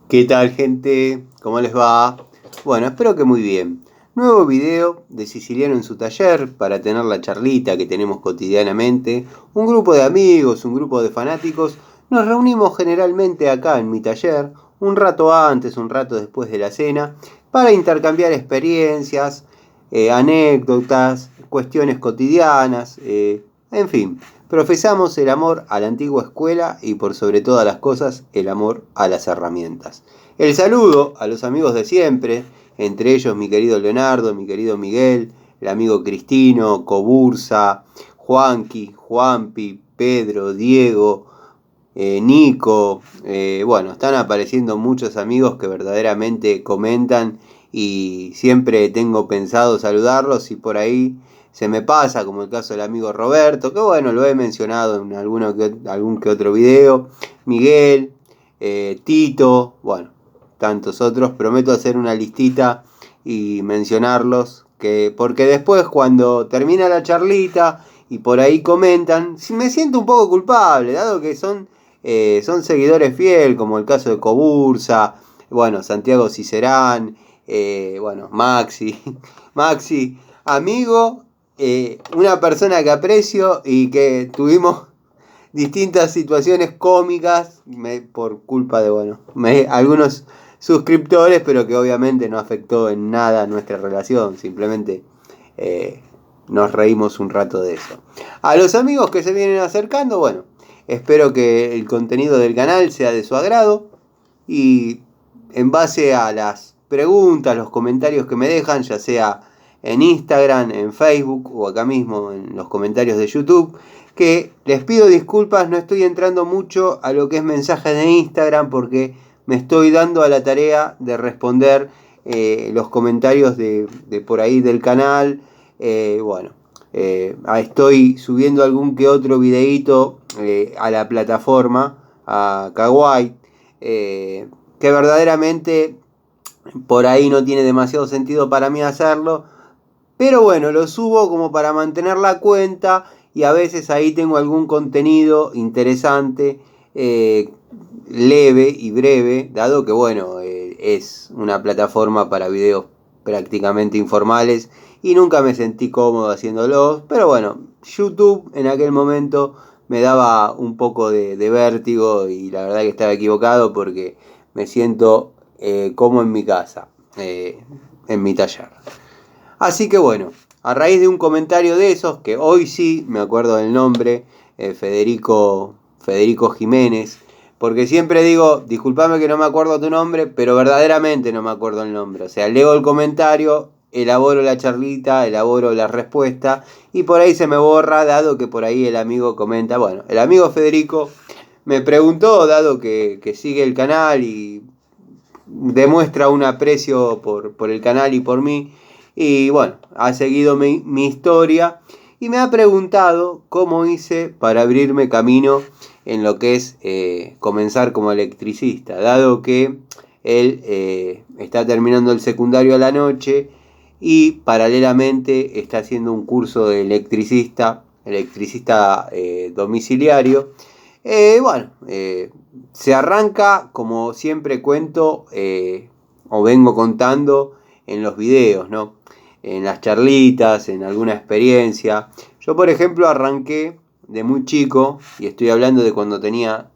¿Qué tal, gente? ¿Cómo les va? Bueno, espero que muy bien. Nuevo video de Siciliano en su taller para tener la charlita que tenemos cotidianamente. Un grupo de amigos, un grupo de fanáticos, nos reunimos generalmente acá en mi taller, un rato antes, un rato después de la cena, para intercambiar experiencias, anécdotas, cuestiones cotidianas, en fin. Profesamos el amor a la antigua escuela y por sobre todas las cosas el amor a las herramientas. El saludo a los amigos de siempre, entre ellos mi querido Leonardo, mi querido Miguel, el amigo Cristino, Cobursa, Juanqui, Juanpi, Pedro, Diego, Nico. Bueno, están apareciendo muchos amigos que verdaderamente comentan y siempre tengo pensado saludarlos y por ahí se me pasa, como el caso del amigo Roberto, que bueno, lo he mencionado en algún que otro video, Miguel, Tito, bueno, tantos otros. Prometo hacer una listita y mencionarlos, porque después cuando termina la charlita y por ahí comentan, me siento un poco culpable, dado que son seguidores fiel, como el caso de Cobursa, bueno, Santiago Cicerán, bueno, Maxi, Maxi, amigo, una persona que aprecio y que tuvimos distintas situaciones cómicas por culpa de, bueno, algunos suscriptores, pero que obviamente no afectó en nada nuestra relación, simplemente nos reímos un rato de eso. A los amigos que se vienen acercando, bueno, espero que el contenido del canal sea de su agrado y en base a las preguntas, los comentarios que me dejan, ya sea en Instagram, en Facebook o acá mismo en los comentarios de YouTube, que les pido disculpas, no estoy entrando mucho a lo que es mensajes de Instagram porque me estoy dando a la tarea de responder los comentarios de por ahí del canal. Bueno, estoy subiendo algún que otro videíto a la plataforma, a Kawaii, que verdaderamente por ahí no tiene demasiado sentido para mí hacerlo, pero bueno, lo subo como para mantener la cuenta y a veces ahí tengo algún contenido interesante, leve y breve, dado que bueno, es una plataforma para videos prácticamente informales y nunca me sentí cómodo haciéndolos, pero bueno, YouTube en aquel momento me daba un poco de vértigo y la verdad que estaba equivocado porque me siento como en mi casa, en mi taller. Así que bueno, a raíz de un comentario de esos, que hoy sí me acuerdo del nombre, Federico Jiménez, porque siempre digo, discúlpame que no me acuerdo tu nombre, pero verdaderamente no me acuerdo el nombre. O sea, leo el comentario, elaboro la charlita, elaboro la respuesta, y por ahí se me borra, dado que por ahí el amigo comenta. Bueno, el amigo Federico me preguntó, dado que sigue el canal y demuestra un aprecio por el canal y por mí, y bueno, ha seguido mi historia y me ha preguntado cómo hice para abrirme camino en lo que es comenzar como electricista, dado que él está terminando el secundario a la noche y paralelamente está haciendo un curso de electricista domiciliario. Bueno, se arranca, como siempre cuento, o vengo contando en los videos, ¿no? En las charlitas, en alguna experiencia. Yo, por ejemplo, arranqué de muy chico, y estoy hablando de cuando tenía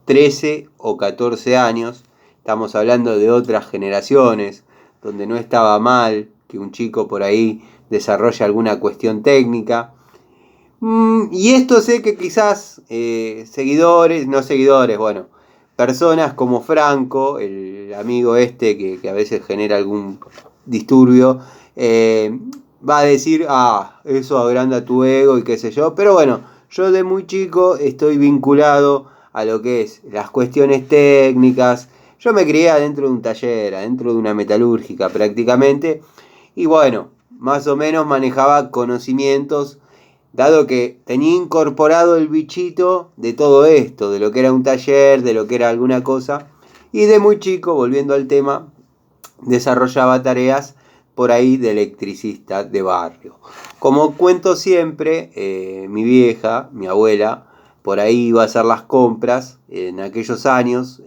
13 o 14 años. Estamos hablando de otras generaciones, donde no estaba mal que un chico por ahí desarrolle alguna cuestión técnica. Y esto sé que quizás bueno, personas como Franco, el amigo este que a veces genera algún disturbio, va a decir, eso agranda tu ego y qué sé yo, pero bueno, yo de muy chico estoy vinculado a lo que es las cuestiones técnicas. Yo me crié adentro de un taller, adentro de una metalúrgica prácticamente, y bueno, más o menos manejaba conocimientos, dado que tenía incorporado el bichito de todo esto, de lo que era un taller, de lo que era alguna cosa, y de muy chico, volviendo al tema, desarrollaba tareas por ahí de electricista de barrio. Como cuento siempre, mi vieja, mi abuela, por ahí iba a hacer las compras en aquellos años,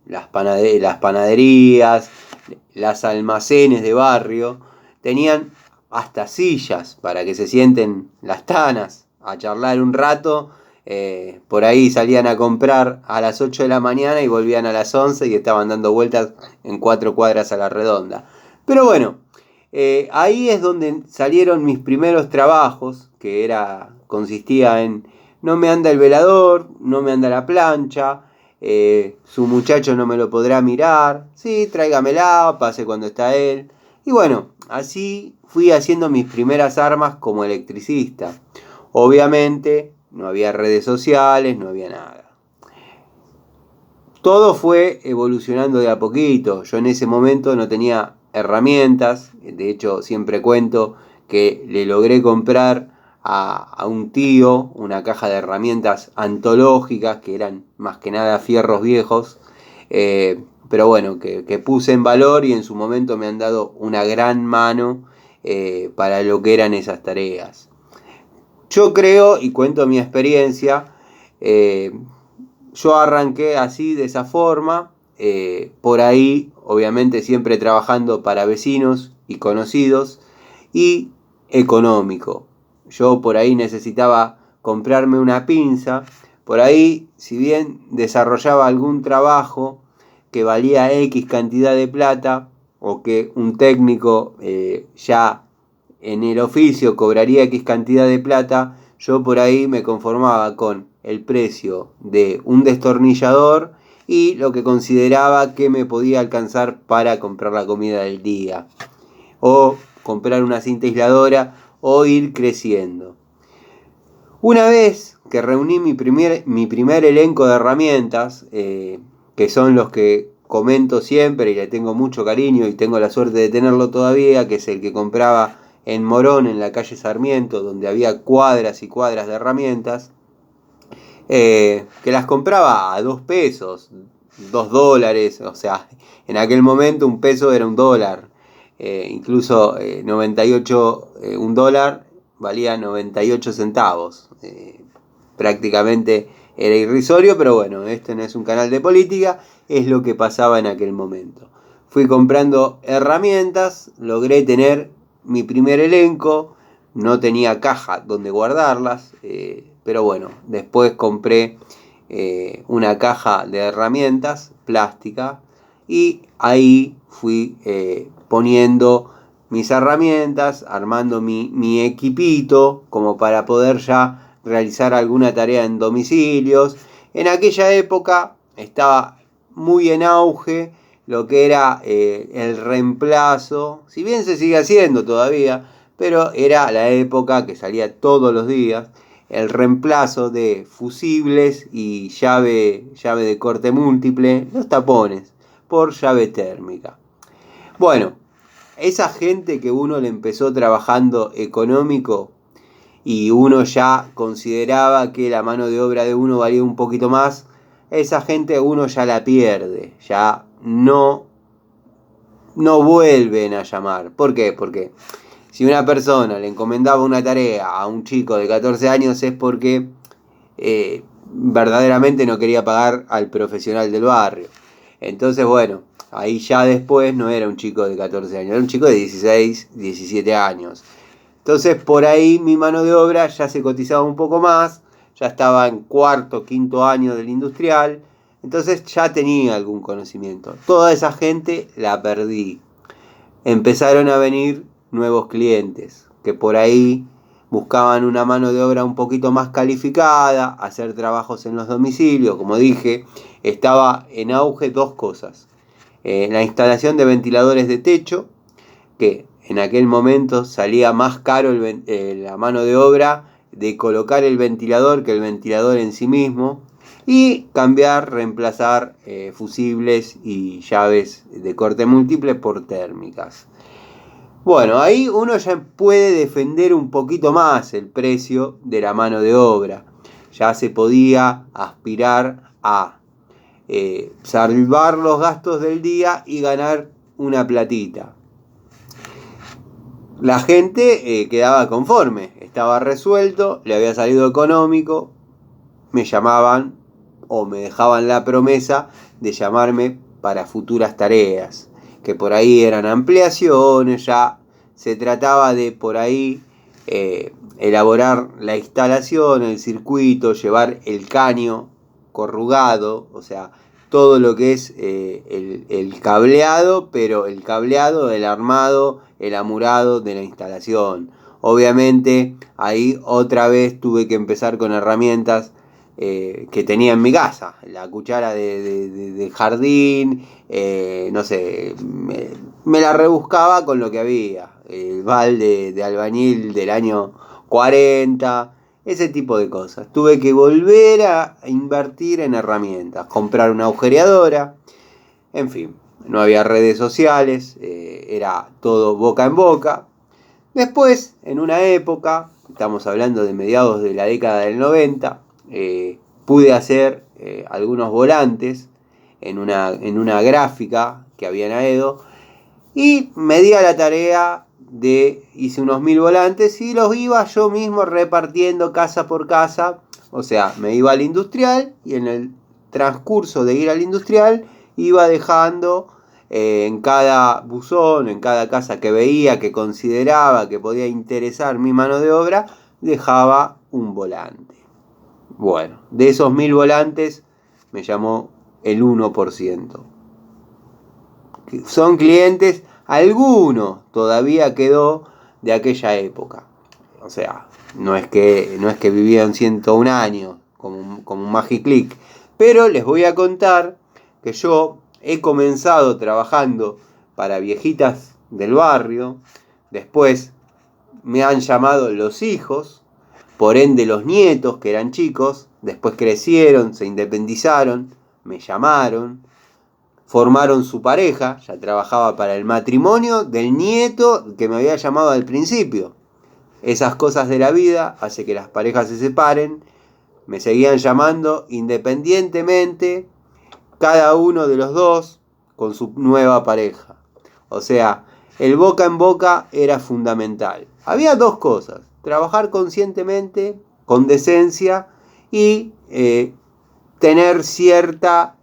las panaderías, las almacenes de barrio, tenían hasta sillas para que se sienten las tanas a charlar un rato. Por ahí salían a comprar a las 8 de la mañana y volvían a las 11 y estaban dando vueltas en 4 cuadras a la redonda. Pero bueno, ahí es donde salieron mis primeros trabajos, que consistía en: no me anda el velador, no me anda la plancha, su muchacho no me lo podrá mirar, sí, tráigamela, pase cuando está él. Y bueno, así fui haciendo mis primeras armas como electricista. Obviamente no había redes sociales, no había nada. Todo fue evolucionando de a poquito. Yo en ese momento no tenía herramientas. De hecho, siempre cuento que le logré comprar a un tío una caja de herramientas antológicas, que eran más que nada fierros viejos. Pero bueno, que puse en valor y en su momento me han dado una gran mano para lo que eran esas tareas. Yo creo, y cuento mi experiencia, yo arranqué así, de esa forma, por ahí, obviamente siempre trabajando para vecinos y conocidos, y económico. Yo por ahí necesitaba comprarme una pinza, por ahí, si bien desarrollaba algún trabajo que valía X cantidad de plata, o que un técnico ya en el oficio cobraría X cantidad de plata, yo por ahí me conformaba con el precio de un destornillador y lo que consideraba que me podía alcanzar para comprar la comida del día, o comprar una cinta aisladora, o ir creciendo. Una vez que reuní mi primer elenco de herramientas, que son los que comento siempre y le tengo mucho cariño y tengo la suerte de tenerlo todavía, que es el que compraba en Morón, en la calle Sarmiento, donde había cuadras y cuadras de herramientas, que las compraba a 2 pesos, 2 dólares, o sea, en aquel momento un peso era un dólar, incluso 98, un dólar valía 98 centavos, prácticamente era irrisorio, pero bueno, este no es un canal de política, es lo que pasaba en aquel momento. Fui comprando herramientas, logré tener mi primer elenco, no tenía caja donde guardarlas, pero bueno, después compré una caja de herramientas plástica y ahí fui poniendo mis herramientas, armando mi equipito como para poder ya realizar alguna tarea en domicilios. En aquella época estaba muy en auge lo que era el reemplazo, si bien se sigue haciendo todavía, pero era la época que salía todos los días, el reemplazo de fusibles y llave de corte múltiple, los tapones, por llave térmica. Bueno, esa gente que uno le empezó trabajando económico y uno ya consideraba que la mano de obra de uno valía un poquito más, esa gente uno ya la pierde, ya no vuelven a llamar. ¿Por qué? Porque si una persona le encomendaba una tarea a un chico de 14 años es porque verdaderamente no quería pagar al profesional del barrio. Entonces, bueno, ahí ya después no era un chico de 14 años, era un chico de 16, 17 años. Entonces, por ahí mi mano de obra ya se cotizaba un poco más, ya estaba en cuarto, quinto año del industrial, entonces ya tenía algún conocimiento. Toda esa gente la perdí. Empezaron a venir nuevos clientes que por ahí buscaban una mano de obra un poquito más calificada, hacer trabajos en los domicilios. Como dije, estaba en auge 2 cosas. La instalación de ventiladores de techo, que en aquel momento salía más caro la mano de obra de colocar el ventilador que el ventilador en sí mismo, y reemplazar fusibles y llaves de corte múltiple por térmicas. Bueno, ahí uno ya puede defender un poquito más el precio de la mano de obra. Ya se podía aspirar a salvar los gastos del día y ganar una platita. La gente quedaba conforme, estaba resuelto, le había salido económico, me llamaban o me dejaban la promesa de llamarme para futuras tareas, que por ahí eran ampliaciones, ya se trataba de por ahí elaborar la instalación, el circuito, llevar el caño corrugado, o sea, todo lo que es el cableado, pero el cableado, el armado, el amurado de la instalación. Obviamente ahí otra vez tuve que empezar con herramientas que tenía en mi casa, la cuchara de jardín, no sé, me la rebuscaba con lo que había, el balde de albañil del año 40, ese tipo de cosas. Tuve que volver a invertir en herramientas, comprar una agujereadora, en fin, no había redes sociales, era todo boca en boca. Después, en una época, estamos hablando de mediados de la década del 90, pude hacer algunos volantes en una gráfica que había en Aedo y me di a la tarea hice unos 1000 volantes y los iba yo mismo repartiendo casa por casa. O sea, me iba al industrial y en el transcurso de ir al industrial iba dejando en cada buzón, en cada casa que veía, que consideraba que podía interesar mi mano de obra, dejaba un volante. Bueno, de esos 1000 volantes me llamó el 1%. Son clientes, alguno todavía quedó de aquella época. O sea, no es que vivían 101 años como un Magiclick. Pero les voy a contar que yo he comenzado trabajando para viejitas del barrio. Después me han llamado los hijos, por ende los nietos que eran chicos. Después crecieron, se independizaron, me llamaron. Formaron su pareja, ya trabajaba para el matrimonio del nieto que me había llamado al principio. Esas cosas de la vida hace que las parejas se separen, me seguían llamando independientemente, cada uno de los dos con su nueva pareja. O sea, el boca en boca era fundamental. Había dos cosas: trabajar conscientemente, con decencia y tener cierta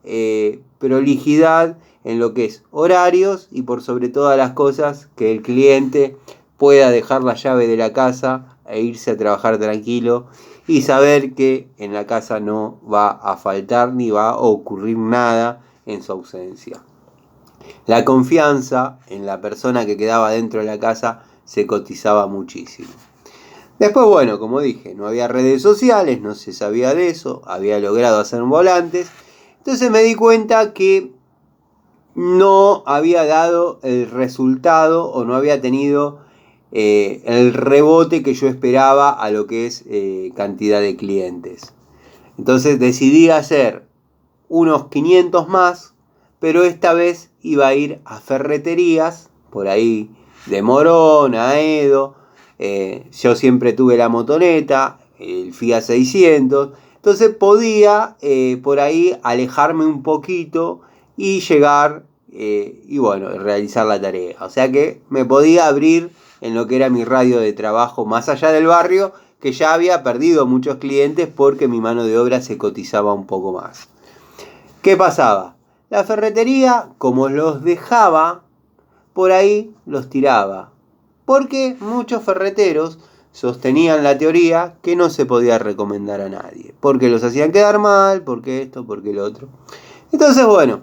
prolijidad en lo que es horarios y por sobre todas las cosas que el cliente pueda dejar la llave de la casa e irse a trabajar tranquilo y saber que en la casa no va a faltar ni va a ocurrir nada en su ausencia. La confianza en la persona que quedaba dentro de la casa se cotizaba muchísimo. Después, bueno, como dije, no había redes sociales, no se sabía de eso, había logrado hacer volantes. Entonces me di cuenta que no había dado el resultado o no había tenido el rebote que yo esperaba a lo que es cantidad de clientes. Entonces decidí hacer unos 500 más, pero esta vez iba a ir a ferreterías, por ahí de Morón, Aedo. Yo siempre tuve la motoneta, el Fiat 600, entonces podía por ahí alejarme un poquito y llegar y bueno, realizar la tarea. O sea que me podía abrir en lo que era mi radio de trabajo más allá del barrio, que ya había perdido muchos clientes porque mi mano de obra se cotizaba un poco más. ¿Qué pasaba? La ferretería, como los dejaba, por ahí los tiraba. Porque muchos ferreteros sostenían la teoría que no se podía recomendar a nadie. Porque los hacían quedar mal, porque esto, porque lo otro. Entonces, bueno,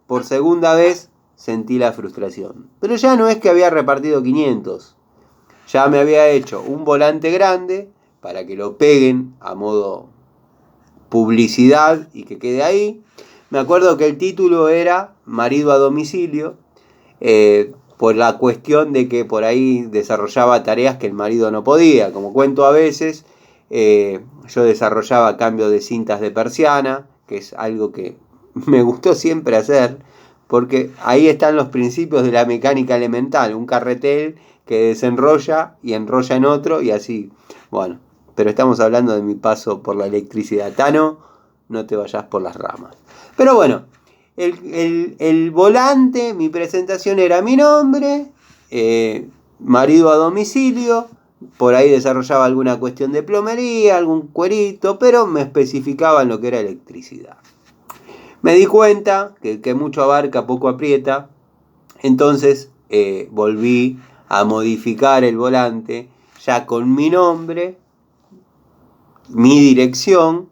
por segunda vez sentí la frustración. Pero ya no es que había repartido 500. Ya me había hecho un volante grande para que lo peguen a modo publicidad y que quede ahí. Me acuerdo que el título era Marido a domicilio. Por la cuestión de que por ahí desarrollaba tareas que el marido no podía. Como cuento a veces, yo desarrollaba cambio de cintas de persiana, que es algo que me gustó siempre hacer, porque ahí están los principios de la mecánica elemental, un carretel que desenrolla y enrolla en otro y así. Bueno, pero estamos hablando de mi paso por la electricidad. Tano, no te vayas por las ramas. Pero bueno, el volante, mi presentación era mi nombre, marido a domicilio, por ahí desarrollaba alguna cuestión de plomería, algún cuerito, pero me especificaba en lo que era electricidad. Me di cuenta que mucho abarca, poco aprieta, entonces volví a modificar el volante ya con mi nombre, mi dirección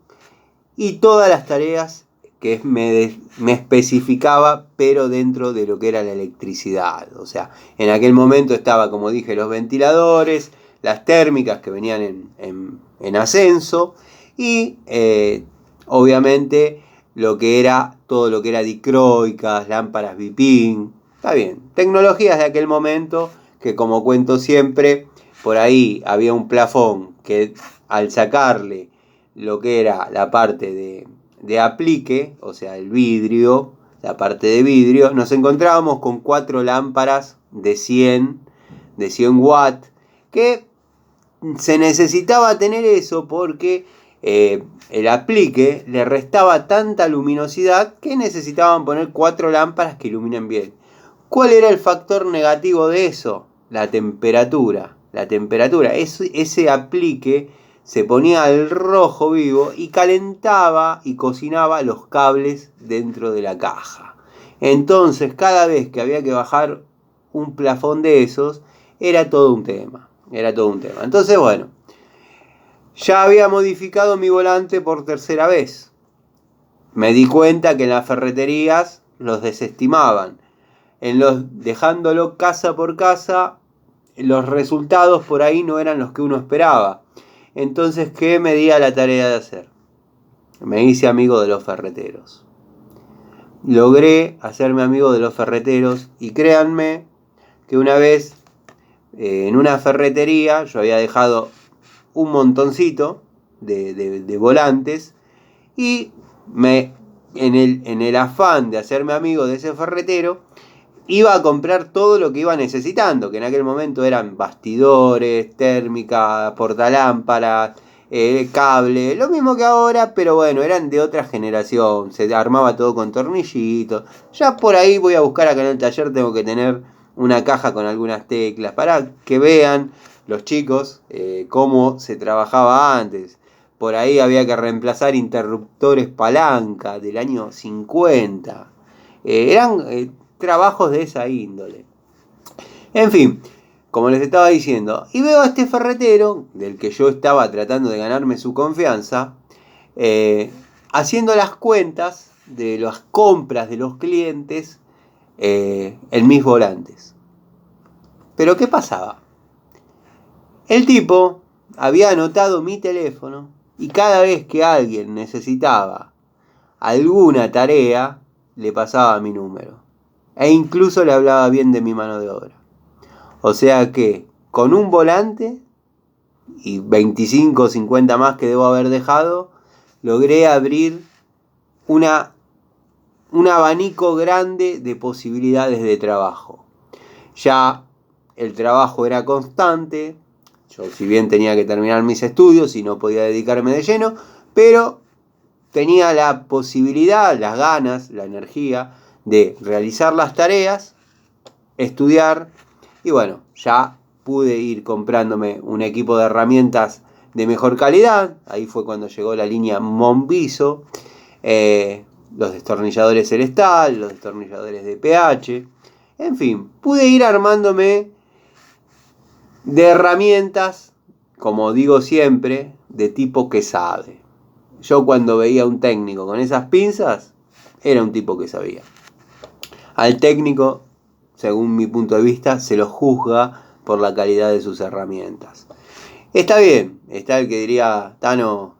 y todas las tareas que me especificaba, pero dentro de lo que era la electricidad. O sea, en aquel momento estaba, como dije, los ventiladores, las térmicas que venían en ascenso y obviamente todo lo que era dicroicas, lámparas bipin. Está bien, tecnologías de aquel momento que, como cuento siempre, por ahí había un plafón que al sacarle lo que era la parte de aplique, o sea, el vidrio, la parte de vidrio, nos encontrábamos con 4 lámparas de 100 watts, que se necesitaba tener eso porque el aplique le restaba tanta luminosidad que necesitaban poner 4 lámparas que iluminen bien. ¿Cuál era el factor negativo de eso? La temperatura. Ese aplique se ponía al rojo vivo y calentaba y cocinaba los cables dentro de la caja. Entonces, cada vez que había que bajar un plafón de esos, era todo un tema. Entonces, bueno, ya había modificado mi volante por tercera vez. Me di cuenta que en las ferreterías los desestimaban. Dejándolo casa por casa, los resultados por ahí no eran los que uno esperaba. Entonces, ¿qué me di a la tarea de hacer? Me hice amigo de los ferreteros. Logré hacerme amigo de los ferreteros y créanme que una vez en una ferretería yo había dejado un montoncito de volantes y en el afán de hacerme amigo de ese ferretero, iba a comprar todo lo que iba necesitando, que en aquel momento eran bastidores, térmicas, portalámparas, cable, lo mismo que ahora, pero bueno, eran de otra generación, se armaba todo con tornillitos. Ya por ahí voy a buscar acá en el taller, tengo que tener una caja con algunas teclas para que vean los chicos cómo se trabajaba antes. Por ahí había que reemplazar interruptores palanca del año 50. Eran trabajos de esa índole. En fin, como les estaba diciendo, y veo a este ferretero, del que yo estaba tratando de ganarme su confianza, haciendo las cuentas de las compras de los clientes en mis volantes. Pero ¿qué pasaba? El tipo había anotado mi teléfono y cada vez que alguien necesitaba alguna tarea, le pasaba mi número. E incluso le hablaba bien de mi mano de obra. O sea que con un volante y 25 o 50 más que debo haber dejado, logré abrir un abanico grande de posibilidades de trabajo. Ya el trabajo era constante, yo si bien tenía que terminar mis estudios y no podía dedicarme de lleno, pero tenía la posibilidad, las ganas, la energía de realizar las tareas, estudiar y bueno, ya pude ir comprándome un equipo de herramientas de mejor calidad. Ahí fue cuando llegó la línea Monviso, los destornilladores Celestal, los destornilladores de PH, en fin, pude ir armándome de herramientas, como digo siempre, de tipo que sabe. Yo cuando veía a un técnico con esas pinzas, era un tipo que sabía. Al técnico, según mi punto de vista, se lo juzga por la calidad de sus herramientas. Está bien, está el que diría, Tano,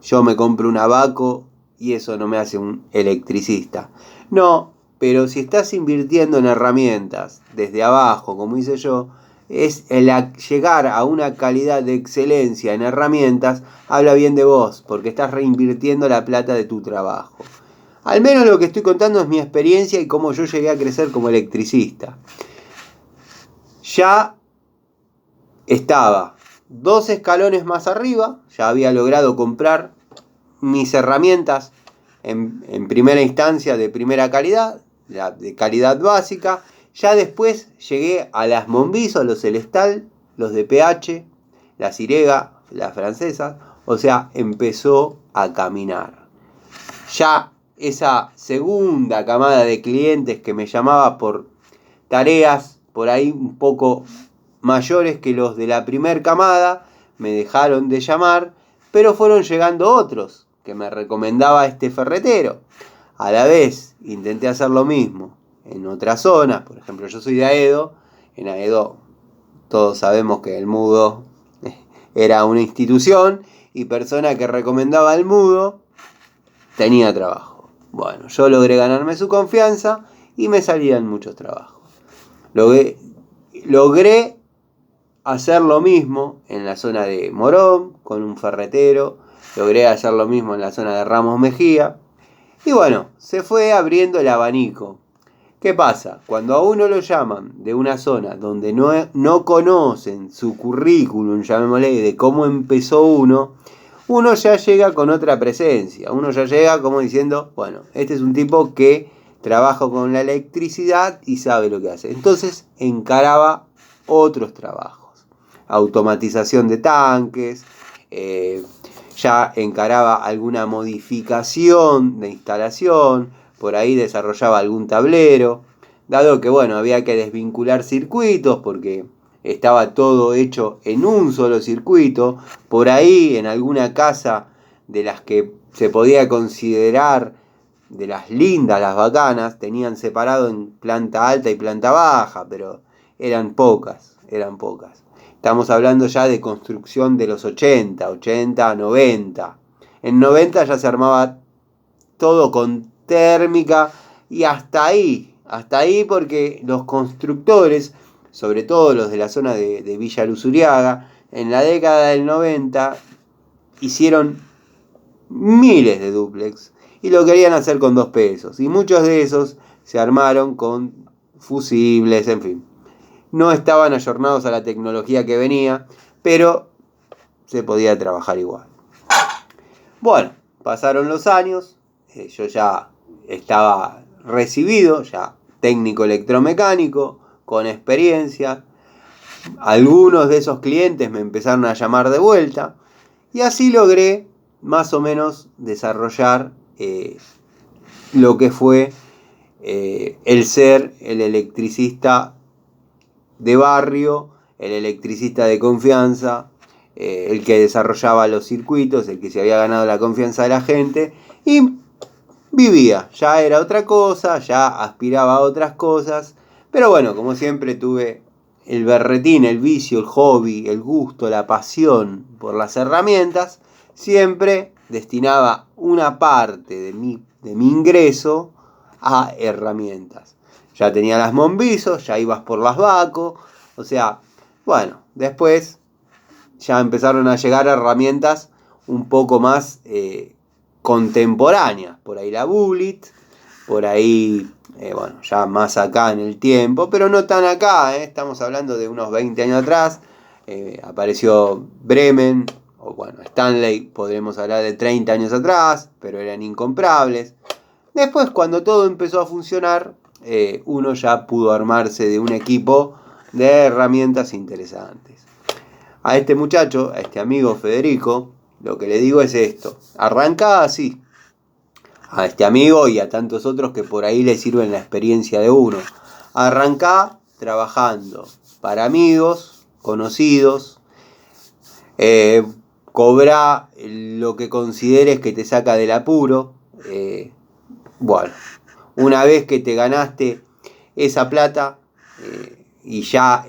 yo me compro un Abaco y eso no me hace un electricista. No, pero si estás invirtiendo en herramientas desde abajo, como hice yo, es el llegar a una calidad de excelencia en herramientas, habla bien de vos, porque estás reinvirtiendo la plata de tu trabajo. Al menos lo que estoy contando es mi experiencia y cómo yo llegué a crecer como electricista. Ya estaba 2 escalones más arriba, ya había logrado comprar mis herramientas en primera instancia de primera calidad, de calidad básica. Ya después llegué a las Monviso, a los Celestal, los de PH, la Sirega, las francesas, o sea, empezó a caminar. Ya esa segunda camada de clientes que me llamaba por tareas por ahí un poco mayores que los de la primer camada, me dejaron de llamar, pero fueron llegando otros que me recomendaba este ferretero. A la vez intenté hacer lo mismo en otras zonas, por ejemplo yo soy de Aedo, en Aedo todos sabemos que el Mudo era una institución y persona que recomendaba el Mudo tenía trabajo. Bueno, yo logré ganarme su confianza y me salían muchos trabajos. Logré hacer lo mismo en la zona de Morón con un ferretero, logré hacer lo mismo en la zona de Ramos Mejía y bueno, se fue abriendo el abanico. ¿Qué pasa? Cuando a uno lo llaman de una zona donde no conocen su currículum, llamémosle, de cómo empezó uno ya llega con otra presencia, uno ya llega como diciendo, bueno, este es un tipo que trabaja con la electricidad y sabe lo que hace. Entonces encaraba otros trabajos, automatización de tanques, ya encaraba alguna modificación de instalación, por ahí desarrollaba algún tablero, dado que bueno, había que desvincular circuitos porque estaba todo hecho en un solo circuito, por ahí en alguna casa de las que se podía considerar de las lindas, las bacanas, tenían separado en planta alta y planta baja, pero eran pocas. Estamos hablando ya de construcción de los 80, 90. En 90 ya se armaba todo con térmica y hasta ahí porque los constructores, sobre todo los de la zona de Villa Luzuriaga, en la década del 90 hicieron miles de dúplex y lo querían hacer con 2 pesos. Y muchos de esos se armaron con fusibles, en fin. No estaban ayornados a la tecnología que venía, pero se podía trabajar igual. Bueno, pasaron los años, yo ya estaba recibido, ya técnico electromecánico, con experiencia. Algunos de esos clientes me empezaron a llamar de vuelta y así logré más o menos desarrollar lo que fue el ser el electricista de barrio, el electricista de confianza, el que desarrollaba los circuitos, el que se había ganado la confianza de la gente y vivía, ya era otra cosa, ya aspiraba a otras cosas, pero bueno, como siempre tuve el berretín, el vicio, el hobby, el gusto, la pasión por las herramientas, siempre destinaba una parte de mi ingreso a herramientas. Ya tenía las Monvisos, ya ibas por las Baco, o sea, bueno, después ya empezaron a llegar herramientas un poco más contemporáneas, por ahí la Bullet, por ahí, bueno, ya más acá en el tiempo, pero no tan acá, estamos hablando de unos 20 años atrás, apareció Bremen, o bueno, Stanley, podremos hablar de 30 años atrás, pero eran incomprables. Después, cuando todo empezó a funcionar, uno ya pudo armarse de un equipo de herramientas interesantes. A este muchacho, a este amigo Federico, lo que le digo es esto: arranca así. A este amigo y a tantos otros que por ahí le sirven la experiencia de uno. Arranca trabajando para amigos, conocidos, cobra lo que consideres que te saca del apuro. Bueno, una vez que te ganaste esa plata y ya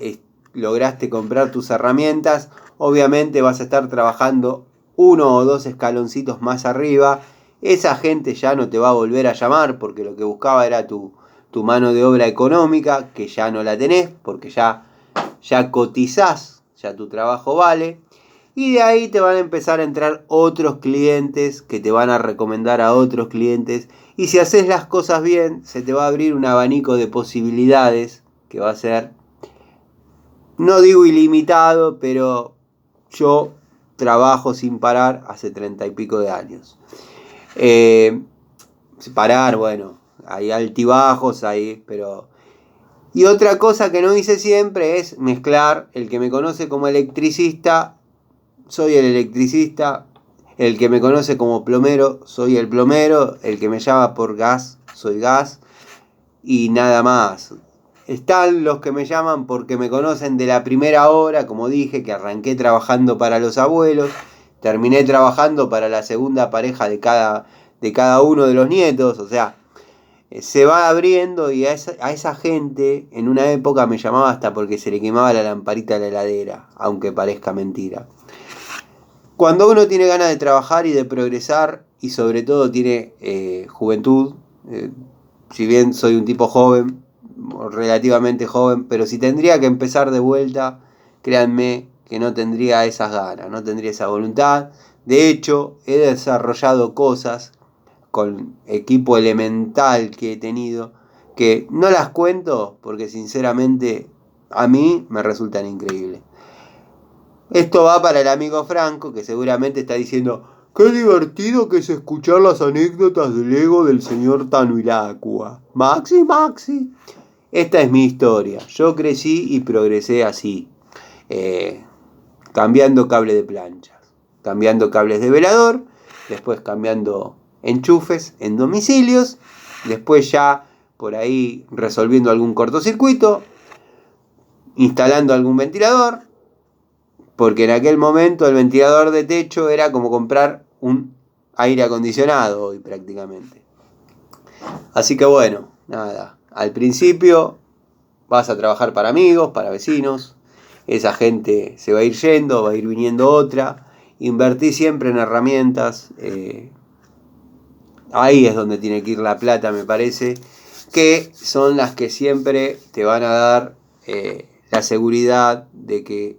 lograste comprar tus herramientas, obviamente vas a estar trabajando 1 o 2 escaloncitos más arriba. Esa gente ya no te va a volver a llamar porque lo que buscaba era tu mano de obra económica, que ya no la tenés porque ya cotizás, ya tu trabajo vale. Y de ahí te van a empezar a entrar otros clientes que te van a recomendar a otros clientes. Y si haces las cosas bien, se te va a abrir un abanico de posibilidades que va a ser, no digo ilimitado, pero yo trabajo sin parar hace 30 y pico de años. Parar, bueno, hay altibajos, pero... Y otra cosa que no hice siempre es mezclar. El que me conoce como electricista, soy el electricista, El que me conoce como plomero, soy el plomero. El que me llama por gas, soy gas. Y nada más. Están los que me llaman porque me conocen de la primera hora, como dije, que arranqué trabajando para los abuelos, terminé trabajando para la segunda pareja de cada uno de los nietos, o sea, se va abriendo y a esa gente en una época me llamaba hasta porque se le quemaba la lamparita de la heladera, aunque parezca mentira. Cuando uno tiene ganas de trabajar y de progresar y sobre todo tiene juventud, si bien soy un tipo joven, relativamente joven, pero si tendría que empezar de vuelta, créanme que no tendría esas ganas, no tendría esa voluntad. De hecho, he desarrollado cosas con equipo elemental que he tenido, que no las cuento porque sinceramente a mí me resultan increíbles. Esto va para el amigo Franco, que seguramente está diciendo: qué divertido que es escuchar las anécdotas del ego del señor Tanhuilacua. Maxi. Esta es mi historia. Yo crecí y progresé así. Cambiando cable de planchas, cambiando cables de velador, después cambiando enchufes en domicilios, después ya por ahí resolviendo algún cortocircuito, instalando algún ventilador, porque en aquel momento el ventilador de techo era como comprar un aire acondicionado hoy prácticamente. Así que bueno, nada, al principio vas a trabajar para amigos, para vecinos, esa gente se va a ir yendo, va a ir viniendo otra, invertí siempre en herramientas, ahí es donde tiene que ir la plata, me parece, que son las que siempre te van a dar la seguridad de que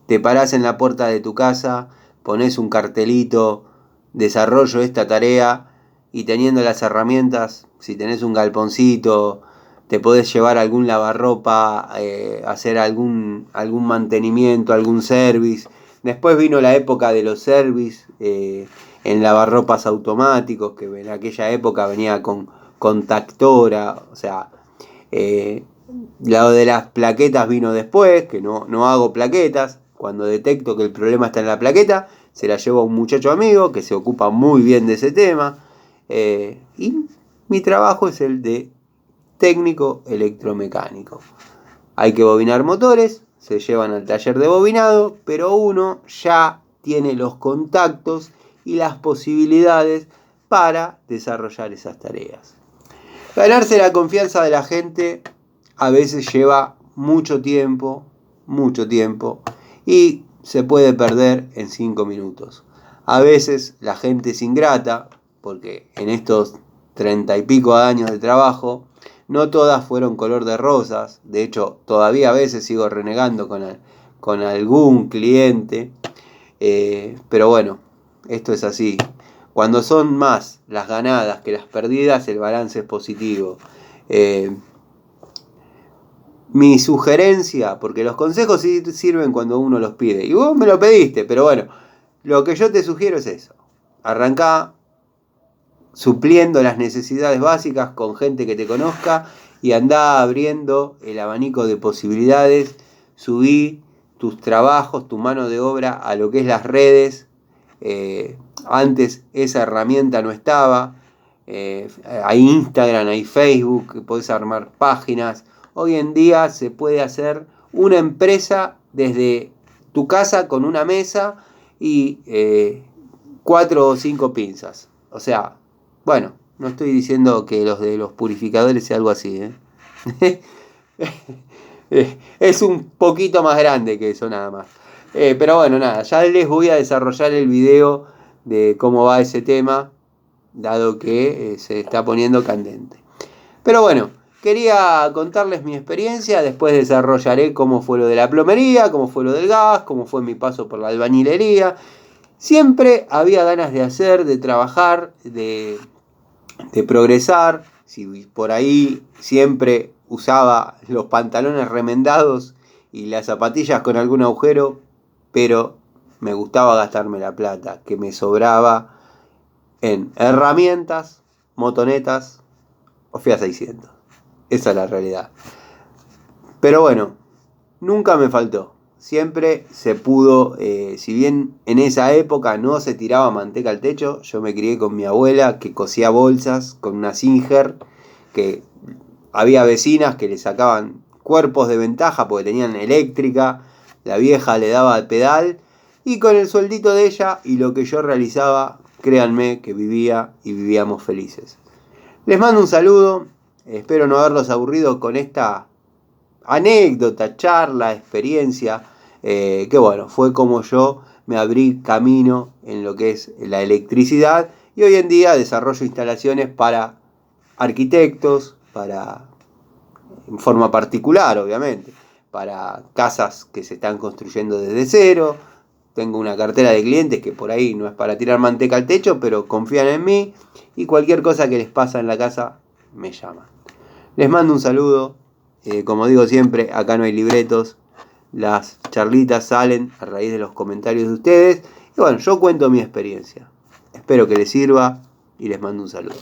te parás en la puerta de tu casa, pones un cartelito, desarrollo esta tarea, y teniendo las herramientas, si tenés un galponcito, te podés llevar algún lavarropa, hacer algún mantenimiento, algún service. Después vino la época de los service en lavarropas automáticos, que en aquella época venía con contactora, o sea, lo de las plaquetas vino después, que no hago plaquetas. Cuando detecto que el problema está en la plaqueta, se la llevo a un muchacho amigo que se ocupa muy bien de ese tema. Y mi trabajo es el de técnico electromecánico. Hay que bobinar motores, se llevan al taller de bobinado, pero uno ya tiene los contactos y las posibilidades para desarrollar esas tareas. Ganarse la confianza de la gente a veces lleva mucho tiempo, y se puede perder en 5 minutos. A veces la gente es ingrata, porque en estos 30 y pico años de trabajo, no todas fueron color de rosas. De hecho, todavía a veces sigo renegando con algún cliente. Pero bueno, esto es así. Cuando son más las ganadas que las perdidas, el balance es positivo. Mi sugerencia, porque los consejos sí sirven cuando uno los pide, y vos me lo pediste, pero bueno, lo que yo te sugiero es eso. Arrancá supliendo las necesidades básicas con gente que te conozca y andá abriendo el abanico de posibilidades. Subí tus trabajos, tu mano de obra a lo que es las redes. Antes esa herramienta no estaba. Hay Instagram, hay Facebook, podés armar páginas. Hoy en día se puede hacer una empresa desde tu casa con una mesa y 4 o 5 pinzas. O sea, bueno, no estoy diciendo que los de los purificadores sea algo así, es un poquito más grande que eso nada más. Pero bueno, nada, ya les voy a desarrollar el video de cómo va ese tema, dado que se está poniendo candente. Pero bueno, quería contarles mi experiencia, después desarrollaré cómo fue lo de la plomería, cómo fue lo del gas, cómo fue mi paso por la albañilería. Siempre había ganas de hacer, de trabajar, de progresar. Si por ahí siempre usaba los pantalones remendados y las zapatillas con algún agujero, pero me gustaba gastarme la plata que me sobraba en herramientas, motonetas o Fiat 600. Esa es la realidad. Pero bueno, nunca me faltó. siempre se pudo, si bien en esa época no se tiraba manteca al techo, yo me crié con mi abuela que cosía bolsas con una Singer, que había vecinas que le sacaban cuerpos de ventaja porque tenían eléctrica, la vieja le daba al pedal, y con el sueldito de ella y lo que yo realizaba, créanme que vivía y vivíamos felices. Les mando un saludo, espero no haberlos aburrido con esta anécdota, charla, experiencia, que bueno, fue como yo me abrí camino en lo que es la electricidad y hoy en día desarrollo instalaciones para arquitectos, para, en forma particular obviamente, para casas que se están construyendo desde cero. Tengo una cartera de clientes que por ahí no es para tirar manteca al techo, pero confían en mí y cualquier cosa que les pasa en la casa me llaman. Les mando un saludo. Como digo siempre, acá no hay libretos. Las charlitas salen a raíz de los comentarios de ustedes. Y bueno, yo cuento mi experiencia. Espero que les sirva y les mando un saludo.